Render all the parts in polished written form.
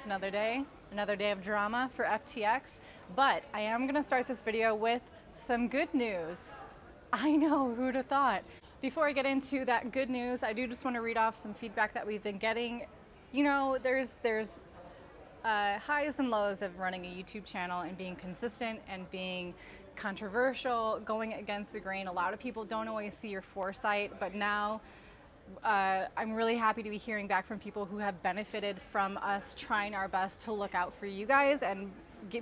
Just another day of drama for FTX. But I am going to start this video with some good news. I know, who'd have thought? Before I get into that good news, I do just want to read off some feedback that we've been getting. You know, there's highs and lows of running a YouTube channel and being consistent and being controversial, going against the grain. A lot of people don't always see your foresight, but now I'm really happy to be hearing back from people who have benefited from us trying our best to look out for you guys and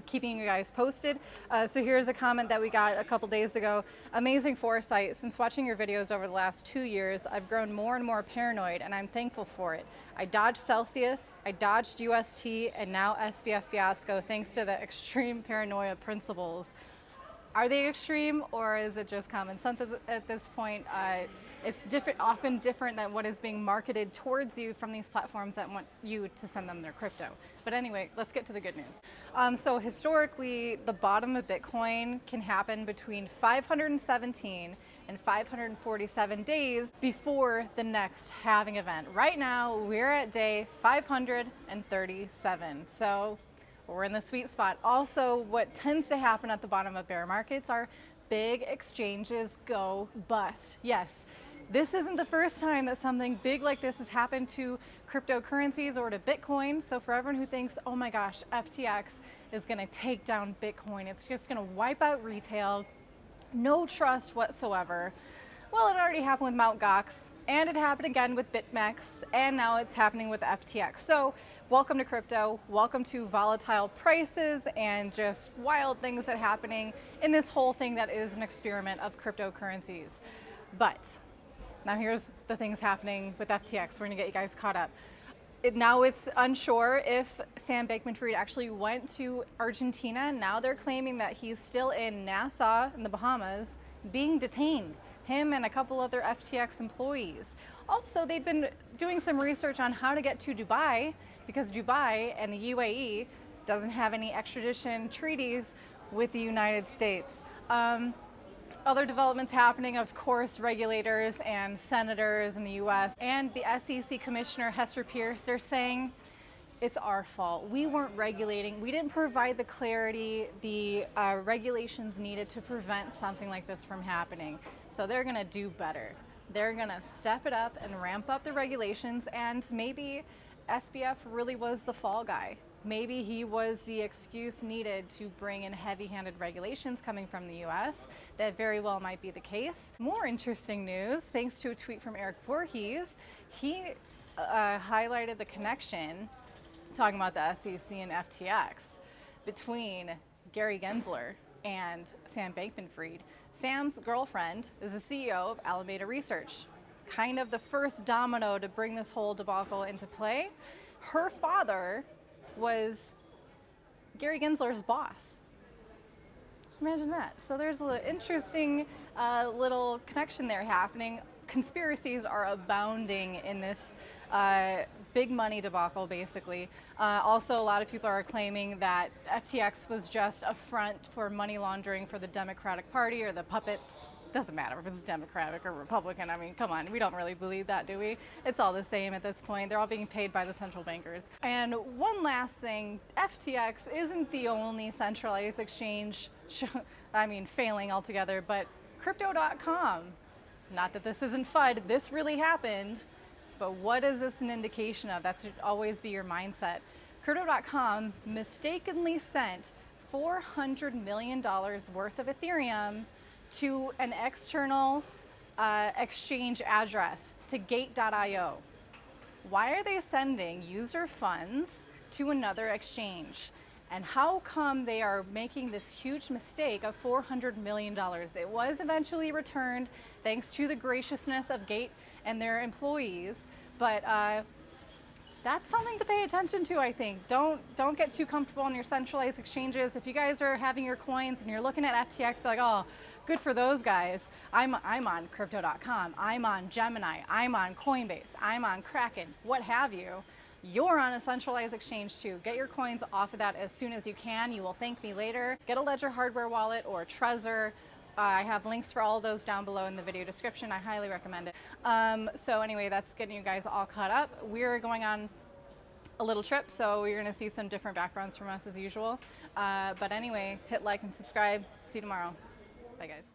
keeping you guys posted. So here's a comment that we got a couple days ago. Amazing foresight. Since watching your videos over the last 2 years, I've grown more and more paranoid, and I'm thankful for it. I dodged Celsius, I dodged UST, and now SBF fiasco thanks to the extreme paranoia principles. Are they extreme, or is it just common sense at this point? It's different, often different than what is being marketed towards you from these platforms that want you to send them their crypto. But anyway, let's get to the good news. So historically, the bottom of Bitcoin can happen between 517 and 547 days before the next halving event. Right now, we're at day 537. So we're in the sweet spot. Also, what tends to happen at the bottom of bear markets are big exchanges go bust. Yes, this isn't the first time that something big like this has happened to cryptocurrencies or to Bitcoin. So for everyone who thinks, oh my gosh, FTX is going to take down Bitcoin, it's just going to wipe out retail, no trust whatsoever. Well, it already happened with Mt. Gox, and it happened again with BitMEX, and now it's happening with FTX. So welcome to crypto, welcome to volatile prices and just wild things that are happening in this whole thing that is an experiment of cryptocurrencies. But now here's the things happening with FTX. We're gonna get you guys caught up. Now it's unsure if Sam Bankman-Fried actually went to Argentina. Now they're claiming that he's still in Nassau in the Bahamas being detained. Him and a couple other FTX employees. Also, they've been doing some research on how to get to Dubai because Dubai and the UAE doesn't have any extradition treaties with the United States. Other developments happening, of course, regulators and senators in the US and the SEC Commissioner Hester Pierce, they're saying it's our fault. We weren't regulating. We didn't provide the clarity, the regulations needed to prevent something like this from happening. So they're going to do better. They're going to step it up and ramp up the regulations, and maybe SBF really was the fall guy. Maybe he was the excuse needed to bring in heavy-handed regulations coming from the US. That very well might be the case. More interesting news, thanks to a tweet from Eric Voorhees. He highlighted the connection, talking about the SEC and FTX, between Gary Gensler and Sam Bankman-Fried. Sam's girlfriend is the CEO of Alameda Research, kind of the first domino to bring this whole debacle into play. Her father was Gary Gensler's boss. Imagine that. So there's an interesting little connection there happening. Conspiracies are abounding in this big money debacle, basically. Also, a lot of people are claiming that FTX was just a front for money laundering for the Democratic Party or the puppets. Doesn't matter if it's Democratic or Republican. I mean, come on, we don't really believe that, do we? It's all the same at this point. They're all being paid by the central bankers. And one last thing, FTX isn't the only centralized exchange, failing altogether, but Crypto.com. Not that this isn't FUD, this really happened, but what is this an indication of? That should always be your mindset. Crypto.com mistakenly sent $400 million worth of Ethereum to an external exchange address, to Gate.io. Why are they sending user funds to another exchange? And how come they are making this huge mistake of $400 million? It was eventually returned thanks to the graciousness of Gate and their employees, but that's something to pay attention to, I think. Don't get too comfortable on your centralized exchanges. If you guys are having your coins and you're looking at FTX, you're like, oh, good for those guys. I'm on Crypto.com, I'm on Gemini, I'm on Coinbase, I'm on Kraken, what have you. You're on a centralized exchange too. Get your coins off of that as soon as you can. You will thank me later. Get a Ledger hardware wallet or Trezor. I have links for all of those down below in the video description. I highly recommend it. So anyway, that's getting you guys all caught up. We're going on a little trip, so you're gonna see some different backgrounds from us as usual. But anyway, hit like and subscribe. See you tomorrow. Bye guys.